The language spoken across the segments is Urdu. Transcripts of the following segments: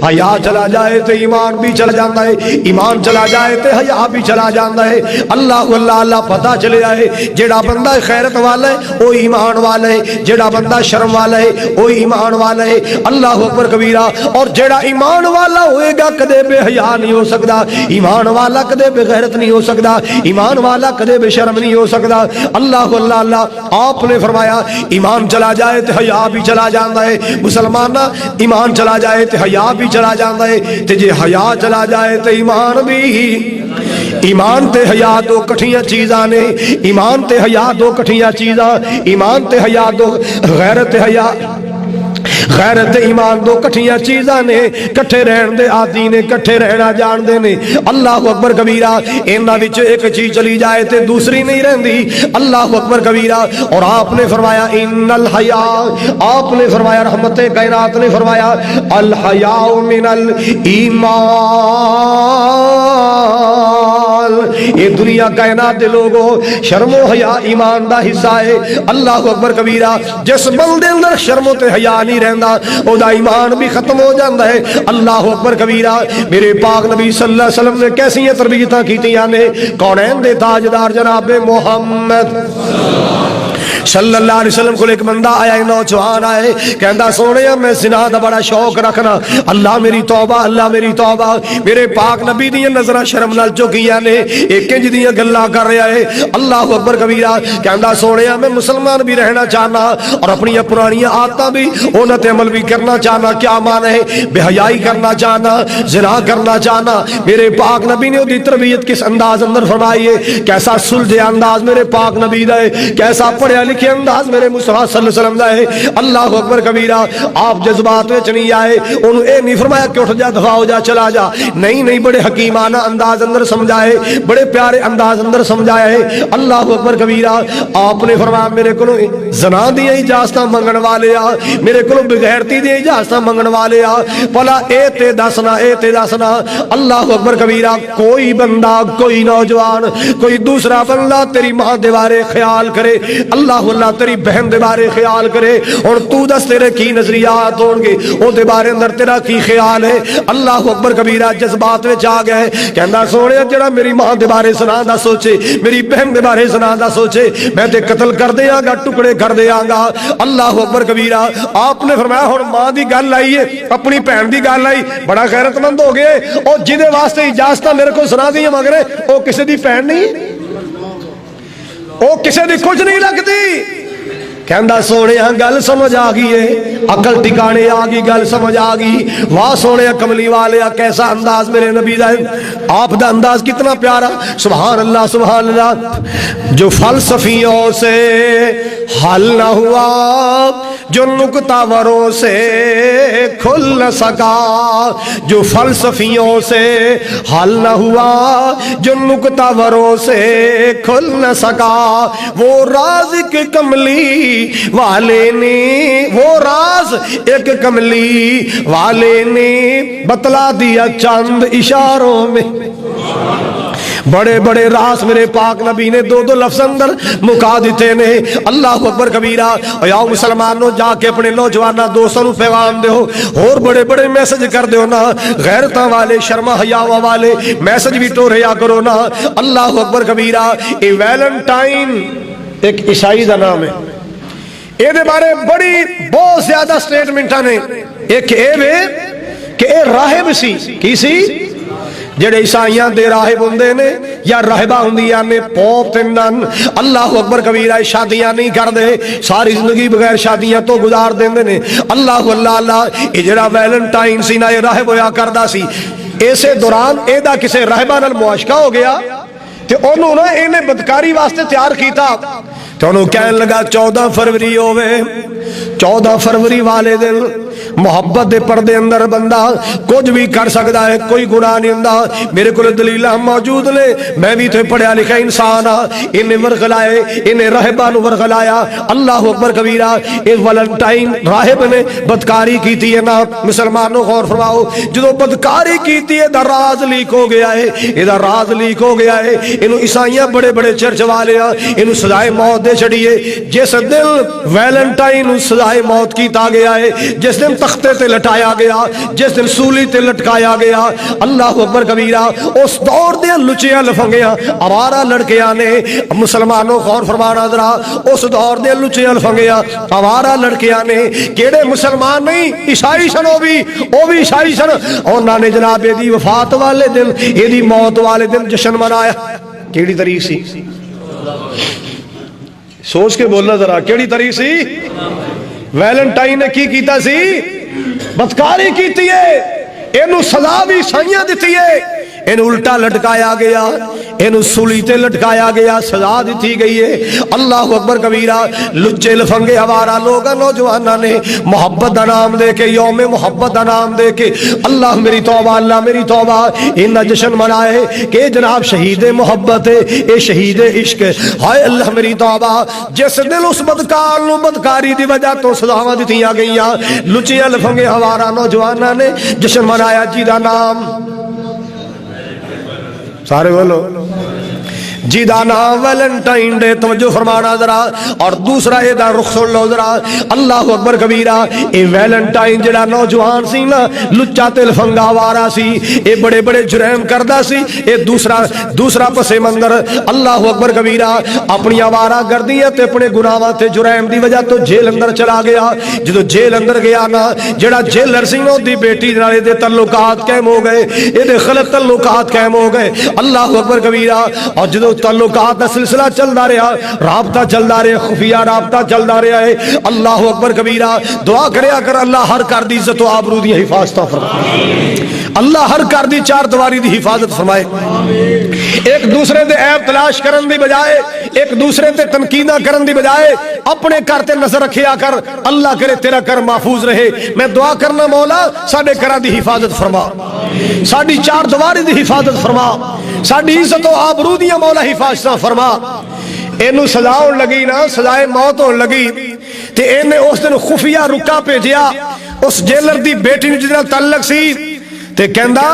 حیا چلا جائے تو ایمان بھی چلا جاتا ہے، ایمان چلا جائے تو حیا بھی چلا جاتا ہے۔ اللہ اللہ اللہ پتہ چلے آئے جیڑا بندہ خیرت والا ہے وہ ایمان والا ہے، جیڑا بندہ شرم والا ہے وہ ایمان والا ہے۔ اللہ اکبر کبیرہ۔ اور جیڑا ایمان والا ہوئے گا کدے بے حیا نہیں ہو سکتا، ایمان والا کدے بے غیرت نہیں ہو سکتا، ایمان والا کدے بے شرم نہیں ہو سکتا۔ اللہ اللہ اللہ آپ نے فرمایا ایمان چلا جائے تو حیا بھی چلا جاتا ہے۔ مسلمان ایمان چلا جائے تو حیا بھی چلا جاتا ہے، تے جے حیا چلا جائے تو ایمان بھی۔ ایمان تے حیا دو کٹھیاں چیزاں نے، ایمان تے حیا دو کٹھیاں چیزاں، ایمان تے حیا دو غیرت حیا غیرت ایمان دو کٹھیاں چیزاں نے، کٹھے رہن دے عادی نے، کٹھے رہنا جان دے نے۔ اللہ اکبر کبیرہ۔ انہاں وچ ایک چیز چلی جائے تے دوسری نہیں رہندی۔ اللہ اکبر کبیرہ۔ اور آپ نے فرمایا ان الحیا، آپ نے فرمایا رحمت کائنات نے فرمایا الحیاء من الایمان۔ یہ دنیا کائنات دے لوگوں شرم و حیا ایمان دا حصہ ہے۔ اللہ اکبر کبیرہ۔ جس بندے اندر شرم و حیا نہیں رہندا او دا ایمان بھی ختم ہو جاندا ہے۔ اللہ اکبر کبیرہ۔ میرے پاک نبی صلی اللہ علیہ وسلم نے کیسی تربیتاں کیتیاں نے، کونین دے تاجدار جناب محمد صلی اللہ علیہ وسلم کو ایک بندہ آیا، ایک نوجوان آئے، کہندا سونیا میں زنا دا بڑا شوق رکھنا، اللہ میری توبہ، اللہ میری توبہ۔ میرے پاک نبی دیاں نظراں شرم نال چکیاں نے، ایک انج دیاں گلاں کر رہا ہے۔ اللہ اکبر کبیرہ۔ کہندا سونیا میں مسلمان بھی رہنا چاہنا اور اپنی پرانی عادتاں بھی انہاں تے عمل بھی کرنا چاہنا۔ کیا معنی ہے؟ بے حیائی کرنا چاہنا، زنا کرنا چاہنا۔ میرے پاک نبی نے دی تربیت کس انداز اندر فرمائی ہے، کیسا سلجھے انداز میرے پاک نبی دا ہے، کیسا پڑھیا لکھے انداز میرے مصطفیٰ صلی اللہ علیہ وسلم دا ہے۔ اللہ اکبر کبیرہ۔ آپ جذبات وچ نہیں آئے، انہوں اے نہیں فرمایا کہ اٹھ جا دفاع ہو جا چلا جا، نہیں نہیں، بڑے حکیمانہ انداز اندر سمجھائے، بڑے پیارے انداز اندر سمجھایا ہے۔ اللہ اکبر کبیرہ۔ آپ نے فرمایا میرے کو زنا دی اجازتاں منگن والے آ، میرے کو بغیرتی دی اجازتاں منگن والے آ، بھلا اے تے دسنا، اے تے دسنا۔ اللہ اکبر کبیرہ۔ کوئی بندہ، کوئی نوجوان، کوئی دوسرا بندہ تیری ماں دے بارے خیال کرے، اللہ اللہ تیری بہن دے بارے خیال کرے، اور تو دس تیرے کی نظریات ہون گے، او دے بارے اندر تیرا کی خیال ہے۔ اللہ اکبر کبیرہ۔ جذبات وچ آ گئے، کہندا سونیا جڑا میری ماں دے بارے سنا دا سوچے، میری بہن دے بارے سنا دا سوچے، میں تے قتل کر دیاں گا، ٹکڑے کر دیاں گا۔ اللہ اکبر کبیرہ۔ آپ نے فرمایا ہن ماں دی گل آئی ہے، اپنی بہن دی گل آئی، بڑا غیرت مند ہو گئے، اور جدے واسطے اجازتاں میرے کو سنا دیاں مگر او کسے دی بہن نہیں، او کسے دی کچھ نہیں لگتی۔ کہندا سونیا گل سمجھ آ گئی ہے، عقل ٹھکانے آ گئی، گل سمجھ آ گئی۔ واہ سونیا کملی والے، کیسا انداز میرے نبی دا ہے، آپ دا انداز کتنا پیارا، سبحان اللہ سبحان اللہ۔ جو فلسفیوں سے حل نہ ہوا، جو نکتہ وروں سے کھل نہ سکا، جو فلسفیوں سے حل نہ ہوا، جو نکتہ وروں سے کھل نہ سکا، وہ راز ایک کملی والے نے، وہ راز ایک کملی والے نے بتلا دیا چند اشاروں میں۔ بڑے بڑے راز میرے پاک نبی نے دو دو لفظ اندر مکا دیتے نے۔ اللہ اکبر کبیرہ۔ یا مسلمانوں جا کے اپنے نوجوانہ دوستوں نو پیغام دیو، اور بڑے بڑے میسج کر دیو نا، غیرتاں والے، شرما حیاواں والے میسج بھی ٹوریا کرو نا۔ اللہ اکبر کبیرہ۔ اے ویلنٹائن ایک عیسائی دا نام ہے، اے دے بارے بڑی بہت زیادہ سٹیٹمنٹاں نے۔ ایک اے وے کہ اے راہب سی، کی سی؟ جڑے عیسائیاں دے راہب ہوندے نے یا راہبہ ہوندیاں نے، پوپ تے نن۔ اللہ اکبر کبیرہ۔ شادیاں نہیں کردے، ساری زندگی بغیر شادیاں تو گزار دیندے نے۔ اللہ اللہ اللہ۔ اے جڑا ویلنٹائن سی نا، اے راہب ہویا کردا سی۔ اسے دوران اے دا کسے راہبہ نال معاشقہ ہو گیا تے انہوں نے انہیں بدکاری واسطے تیار کیتا، تو انہوں کہنے لگا 14 فروری ہوئے، 14 فروری والے دن محبت دے پردے اندر بندہ کچھ بھی کر سکتا ہے، کوئی گناہ نہیں ہوندا۔ میرے کو دلیل موجود نے، میں بھی تو پڑھیا لکھا انسان ہاں۔ انہیں ورغلائے، انہیں راہبہ نو ورغلایا۔ اللہ اکبر کبیرہ۔ اس ویلنٹائن راہب نے بدکاری کیتی ہے نا، مسلمانوں غور فرماؤ، جدو بدکاری کیتی ہے دا راز لیک ہو گیا ہے، یہ دا راز لیک ہو گیا ہے۔ انہوں عیسائیاں بڑے بڑے چرچ والے ہیں، انہوں سزائے موت دے چھڑیے۔ جس دن ویلنٹائن سزائے موت کیتا گیا ہے، جس دن تختے تے لٹایا گیا، جس دن سولی تے لٹکایا گیا، اللہ اکبر کبیرہ، اس دور دے لچیاں لفنگیاں آوارہ لڑکیاں نے، مسلمانوں غور فرمانا ذرا، اس دور دے لچیاں لفنگیاں آوارہ لڑکیاں نے، کیڑے مسلمان نہیں عیسائی سن، وہ بھی عیسائی سن، انہاں نے جناب دی وفات والے دن، دی موت والے دن جشن منایا۔ کیڑی تاریخ سی؟ سوچ کے بولنا ذرا، کیڑی تاریخ سی؟ ویلنٹائن نے کی کیتا سی؟ بدکاری کیتی ہے، اینو سزا بھی عیسائیاں دتی ہے، اینو الٹا لٹکایا گیا، اینو سولی تے لٹکایا گیا، سزا دیتی گئی ہے۔ اللہ اکبر کبیرہ، لچے لفنگے ہمارا لوگا نوجوانہ نے محبت دا نام دے کے، یوم محبت دا نام دے کے، اللہ میری توبہ، اللہ میری توبہ، انہا جشن منائے کہ جناب شہید محبت ہے، اے شہید عشق ہے، ہائے اللہ میری توبہ، جس دل اس بدکار نو بدکاری دی وجہ تو سزاواں دتیاں گئیاں، لچیاں لفنگے ہمارا نوجوانہ نے جشن منایا، جی دا نام سارے بولو، جی دا نام ویلنٹائن ڈے، توجہ فرمانا ذرا، اور دوسرا اے دا رخ سن لو ذرا، اللہ اکبر کبیرہ، اے ویلنٹائن جڑا نوجوان سی نا، لچا تے لفنگا وارا سی، اے بڑے بڑے جرائم کردا سی، اے دوسرا پس منظر، اللہ اکبر کبیرہ، اپنی آوارہ گردیاں تے اپنے گناہاں تے جرائم دی وجہ تو جیل اندر چلا گیا، جدو جیل اندر گیا نا، جڑا جیلر سی نو دی بیٹی نالے دے تعلقات قائم ہو گئے، اے دے غلط تعلقات قائم ہو گئے، اللہ اکبر کبیرہ، اور جدو تعلقات کا سلسلہ چلتا رہا، رابطہ چلتا رہا، خفیہ رابطہ چلتا رہا ہے، اللہ اکبر کبیرہ، دعا کریا کر اللہ ہر کر دی عزت و آبرو دی حفاظت فرمائے، اللہ ہر کر دی چار دیواری دی حفاظت فرمائے، ایک دوسرے دے عیب تلاش کرن دی بجائے، ایک دوسرے تے تنقیدہ کرن دی بجائے اپنے کر تے نظر رکھیا کر، اللہ کرے تیرا کر محفوظ رہے۔ میں دعا کرنا مولا ساڈے کراں دی حفاظت فرما، ساڈی چار دیواری دی حفاظت فرما، ساڈی عزت و آبرو دی مولا حفاظت فرما۔ اینو سزا ہون لگی نا، سزائے موت ہون لگی تے اینے اس دن خفیہ رکا بھیجیا اس جیلر دی بیٹی نوں جدے نال تعلق سی تے کہندا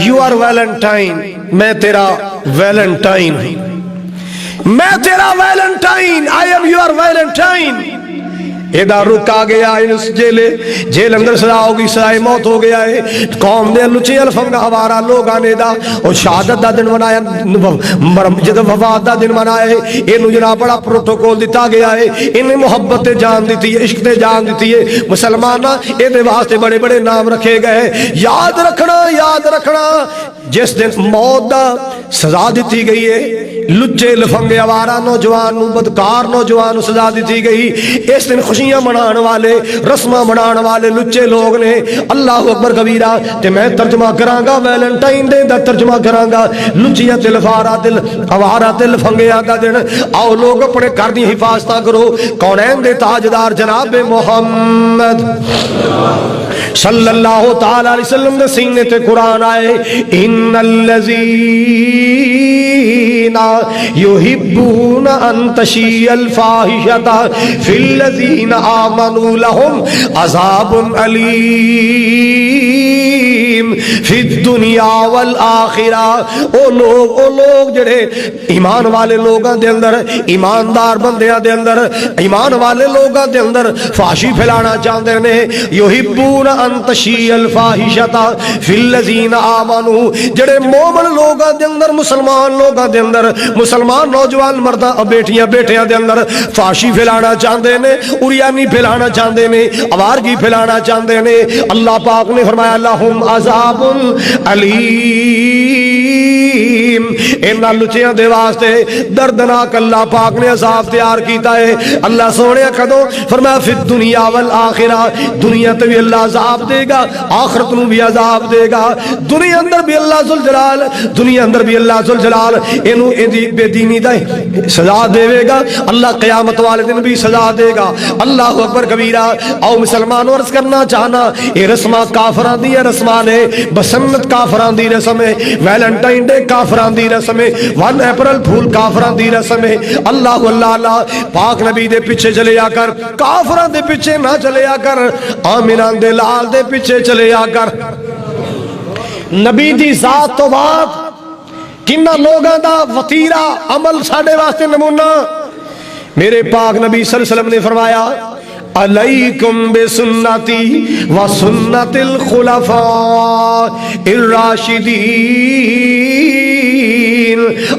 یو آر ویلنٹائن، میں تیرا ویلنٹائن ہوں، میں تیرا Valentine, I am you are Valentine. ایدہ رکا گیا اس جیل اندر سزا ہوگی، سزائے موت ہو گیا ہے۔ قوم دے لچے الفنگا ہمارا لوگ آنے دا اور شہادت دا دن منایا، جد وفات دا دن منایا ہے، انہوں جناب بڑا پروٹوکول دیتا گیا ہے، انہیں محبت جان دیتی ہے، عشق جان دیتی ہے۔ مسلمانہ ایدے واسطے بڑے بڑے نام رکھے گئے، یاد رکھنا، یاد رکھنا، جس دن موت دا سزا دیتی گئی ہے، لچے لفنگے آوارہ نوجوان بدکار نوجوان سزا دیتی گئی، اس دن خوشیاں منان والے، رسمہ منان والے لچے لوگ نے۔ اللہ اکبر کبیرہ، تے میں ترجمہ کرانگا ویلنٹائن ڈے دا ترجمہ کرانگا، لچیاں تے لفارہ تے آوارہ تے لفنگیاں دا دن۔ آؤ لوگ اپنے کردی حفاظتہ کرو، کونین دے تاجدار جناب محمد صلی اللہ تعالی علیہ وسلم دے سینے تے قرآن آئے، ان الذین یحبون ان تشیع الفاحشۃ فی الذین آمنوا لہم عذاب علیم فی الدنیا والآخرہ۔ او لوگ جڑے ایمان والے لوگاں دے اندر، ایماندار بندیاں دے اندر، ایمان والے لوگاں دے اندر فحشی پھیلانا چاہتے ہیں، یحبون ان تشیع الفاحشۃ فی الذین آمنوا، جڑے مومن لوگاں دے اندر، مسلمان لوگاں دے اندر، مسلمان نوجوان مرداں بیٹیاں بیٹیاں دے اندر فحشی پھیلانا چاہتے ہیں، اریانی پھیلانا چاہتے ہیں، آوارگی پھیلانا چاہتے ہیں۔ اللہ پاک نے فرمایا لہم عذاب علیم، انہاں لچیاں دے واسطے دردناک اللہ پاک نے عذاب تیار کیتا ہے۔ اللہ سونے کدوں فرمایا فی الدنیا والآخرہ، دنیا تے بھی اللہ عذاب دے گا، آخرت نو بھی عذاب دے گا، دنیا اندر بھی اللہ ذوالجلال، دنیا اندر بھی اللہ ذوالجلال اینو بے دینی دا سزا دے گا، اللہ قیامت والے دن بھی سزا دے گا۔ اللہ اکبر کبیرہ۔ او مسلمانوں عرض کرنا چاہنا، یہ رسمہ کافران دی رسمان ہے، بسنت کافران دی رسم ہے، ویلنٹائن ڈے کافران دی رسم ہے، 1 اپریل پھول کافران دی رسم ہے۔ اللہ اللہ پاک نبی دے پیچھے چلے آ کر، کافران دے پیچھے نہ چلے آ کر، آمینان دے لال دے پیچھے چلے آ کر۔ نبی دی ذات تو بات کنہ لوگاں دا وطیرہ عمل ساڑھے واسطے نمونہ۔ میرے پاک نبی صلی اللہ علیہ وسلم نے فرمایا علیکم بسنتی و سنت الخلفاء الراشدین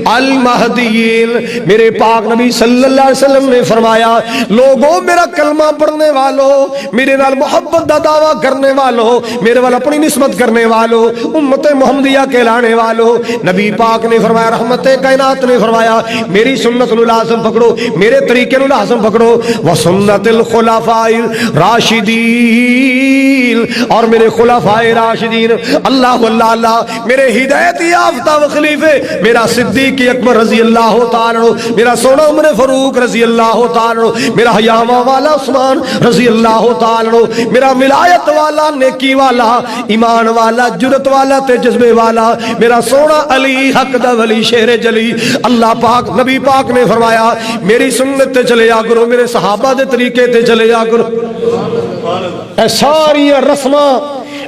المہدیین۔ میرے پاک نبی صلی اللہ علیہ وسلم نے فرمایا لوگوں میرا کلمہ پڑھنے والوں، میرے نال محبت دا دعویٰ کرنے والوں، میرے وال اپنی نسبت کرنے والوں، امت محمدیہ کہلانے والوں، نبی پاک نے فرمایا، رحمت کائنات نے فرمایا میری سنت نو لازم پکڑو، میرے طریقے نو لازم پکڑو، وسنت الخلفاء راشدین، اور میرے خلفاء راشدین۔ اللہ اللہ اللہ، میرے ہدایت یافتہ و خلیفے میرا صدیق اکبر رضی اللہ تعالیٰ عنہ، میرا سونا عمر فاروق رضی اللہ تعالیٰ عنہ، میرا حیامہ والا عثمان رضی اللہ تعالیٰ عنہ، میرا ولایت والا، نیکی والا، ایمان والا، جرت والا تے جذبے والا میرا سونا علی حق دا ولی شیر جلی۔ اللہ پاک نبی پاک نے فرمایا میری سنت تے چلے جا کرو، میرے صحابہ دے طریقے تے چلے جا کرو۔ اے ساری رسماں،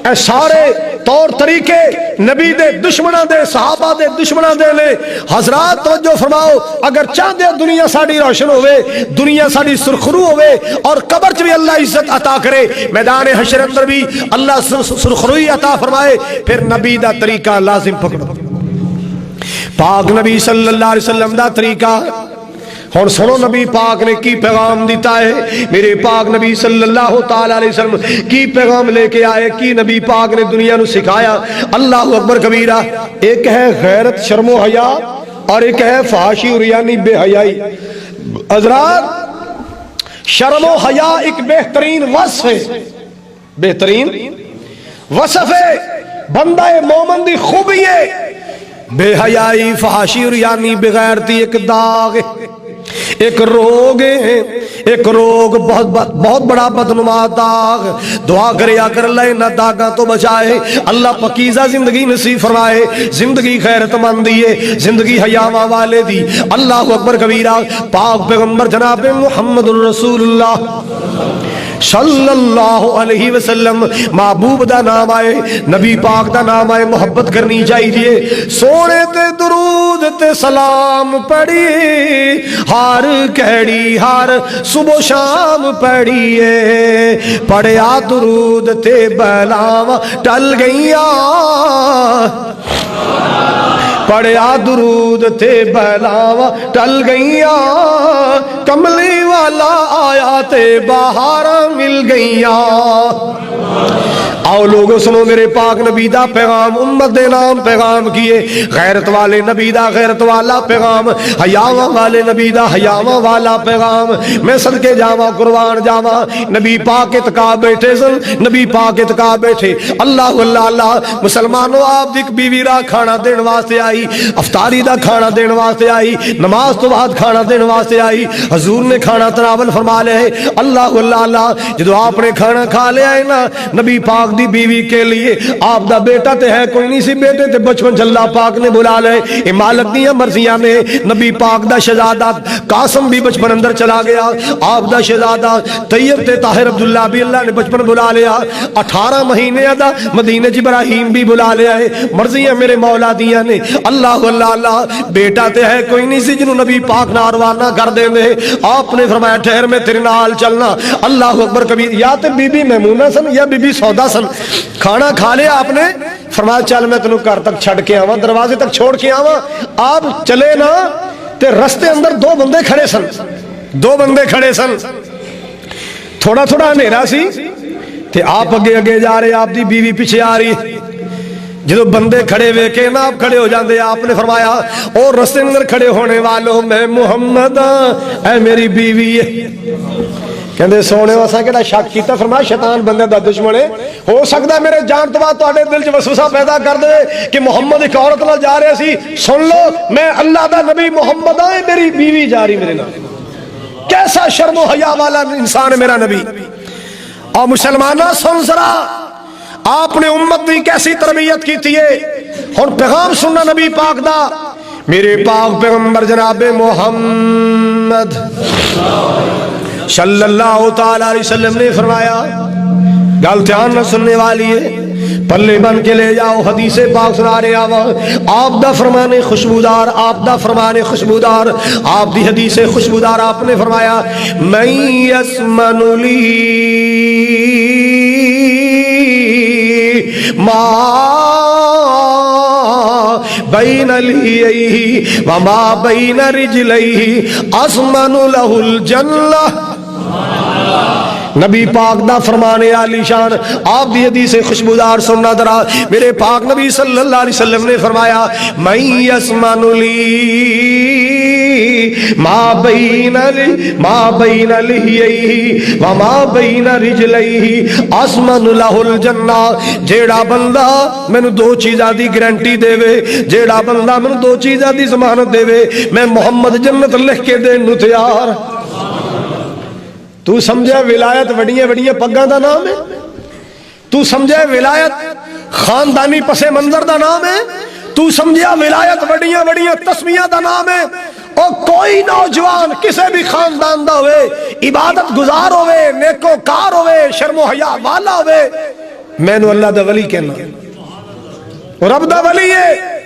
اے سارے طور طریقے نبی دے دشمنہ دے، صحابہ دے دشمنہ دے لے۔ حضرات توجہ فرماؤ، اگر چاہتے دنیا ساڑی روشن ہوئے، دنیا ساڑی سرخرو ہوئے، اور قبر چ بھی اللہ عزت عطا کرے، میدان حشر اندر بھی اللہ سرخروئی عطا فرمائے، پھر نبی دا طریقہ لازم پکڑو، پاک نبی صلی اللہ علیہ وسلم دا طریقہ۔ اور سنو نبی پاک نے کی پیغام دیتا ہے، میرے پاک نبی صلی اللہ تعالی علیہ وسلم کی پیغام لے کے آئے، کی نبی پاک نے دنیا نو سکھایا۔ اللہ اکبر کبیرہ۔ ایک ہے غیرت شرم و حیا، اور ایک ہے فحاشی اور یعنی بے حیائی۔ حضرات شرم و حیا ایک بہترین وصف ہے، بہترین وصف ہے، بندہ مومن دی خوبی ہے۔ بے حیائی، فحاشی اور یعنی بغیرتی ایک داغ ہے، ایک روگ ہے، ایک روگ، بہت بڑا بدنما داغ۔ دعا کرے اگر اللہ نہ داغاں تو بچائے، اللہ پاکیزہ زندگی نصیب فرمائے، زندگی خیرت مندی ہے، زندگی حیاواں والے دی۔ اللہ اکبر کبیرہ۔ پاک پیغمبر جناب محمد رسول اللہ صلی اللہ علیہ وسلم، محبوب دا نام آئے، نبی پاک دا نام آئے، محبت کرنی چاہیے۔ سونے تے درود تے سلام پڑھی، ہار کہڑی ہار صبح شام پڑھیے، پڑھیا درود تے بلاواں ٹل گئیاں، پڑھیا درود تے بلاواں ٹل گئیاں، کملی والا آیا تے بہاراں مل گئیاں۔ آؤ لوگوں سنو میرے پاک نبی دا پیغام، امت دے نام پیغام کیے، غیرت والے نبی دا غیرت والا پیغام، حیاواں والے نبی دا حیاواں والا پیغام۔ میں صدقے جاواں قربان جاواں، نبی پاک اتقا بیٹھے سن، نبی پاک اتقا بیٹھے۔ اللہ اللہ اللہ، مسلمانوں آپ دی بیوی را کھانا دین واسطے آئی، افطاری دا کھانا دین واسطے آئی، نماز تو بعد کھانا دین واسطے آئی، حضور نے کھانا تناول فرما لے۔ اللہ اللہ اللہ، جدو آپ نے کھانا کھا لے آئے نا، نبی پاک دی بیوی کے لیے آپ دا بیٹا تے ہے کوئی نہیں سی، بیٹے تے بچپن اللہ پاک نے بلا لے، اے مالک دیاں مرضیاں نے۔ نبی پاک دا شہزادہ قاسم بھی بچپن اندر چلا گیا، آپ دا شہزادہ طیب تے طاہر عبداللہ بھی اللہ نے بچپن بلا لیا، 18 مہینے دا مدینہ ابراہیم بھی بلا لیا ہے، مرضیاں میرے مولا دیاں نے۔ اللہ اللہ اللہ، بیٹا تے ہے کوئی نہیں سی جنہوں نبی پاک نہ روانہ کر دیں دے، آپ نے فرمایا ٹھہر میں تیرے نال چلنا۔ اللہ اکبر کبیر، یا تے بی بی میمونہ سن یا بی بی سودا سن۔ کھانا کھا لیا آپ نے، فرمایا چل میں تینوں گھر تک چھڑ کے آواں، دروازے تک چھوڑ کے آواں۔ آپ چلے نا تے رستے اندر دو بندے کھڑے سن، دو بندے کھڑے سن، تھوڑا تھوڑا اندھیرا سی تے آپ اگے اگے جا رہے، آپ دی بیوی پیچھے آ رہی۔ جدو بندے کھڑے ویکھے نا آپ کھڑے ہو جاندے، آپ نے فرمایا اور رستے اندر کھڑے ہونے والوں میں محمد ہاں، اے میری بیوی ہے۔ کہندے سونے واسا کیڑا شک کیتا، فرمایا شیطان بندے دا دشمن ہے، ہو سکتا ہے میرے جان تو بعد تواڈے دل چ وسوسہ پیدا کر دے کہ محمد ایک عورت نال جا رہے سی، سن لو میں اللہ دا نبی محمد ہاں، میری بیوی جا رہی میرے نال۔ کیسا شرم و حیا والا انسان ہے میرا نبی۔ اور مسلمانہ سن ذرا، آپ نے امت کی کیسی تربیت کی تھی، اور پیغام سننا نبی پاک دا۔ میرے پاک پیغمبر جناب محمد صلی اللہ تعالی علیہ وسلم نے فرمایا، گل دھیان نہ سننے والی ہے، پلے بن کے لے جاؤ. حدیث پاک سنا رہے آوا آپ دا فرمانے خوشبودار, آپ دا فرمانے خوشبودار, آپ دی حدیث خوشبودار. آپ نے فرمایا من یسمن لی ما بین لیہ وما بین رجلیہ اسمن لہ الجنہ. نبی پاک دا فرمانے عالی شان, آپ دی حدیث خوشبودار سننا درا. میرے پاک نبی صلی اللہ علیہ وسلم نے فرمایا من یسمن لی ما بین لحیہ وما بین رجلیہ اسمن لہ الجنہ. جیڑا بندہ مینوں دو چیزاں دی گارنٹی دے وے, جیڑا بندہ مینوں دو چیزاں دی ضمانت دے وے, میں محمد جنت لکھ کے دین نو تیار. تو سمجھے ولایت وڈیاں وڈیاں پگاں دا نام ہے؟ تو سمجھے ولایت خاندانی پس منظر دا نام ہے؟ تو سمجھے ولایت وڈیاں وڈیاں تسمیاں دا نام ہے؟ اور کوئی نوجوان کسے بھی خاندان دا ہوئے, عبادت گزار ہوئے, نیکوکار ہوئے, شرم و حیا والا ہوئے, میں نو اللہ دا ولی کہنا, رب دا ولی ہے.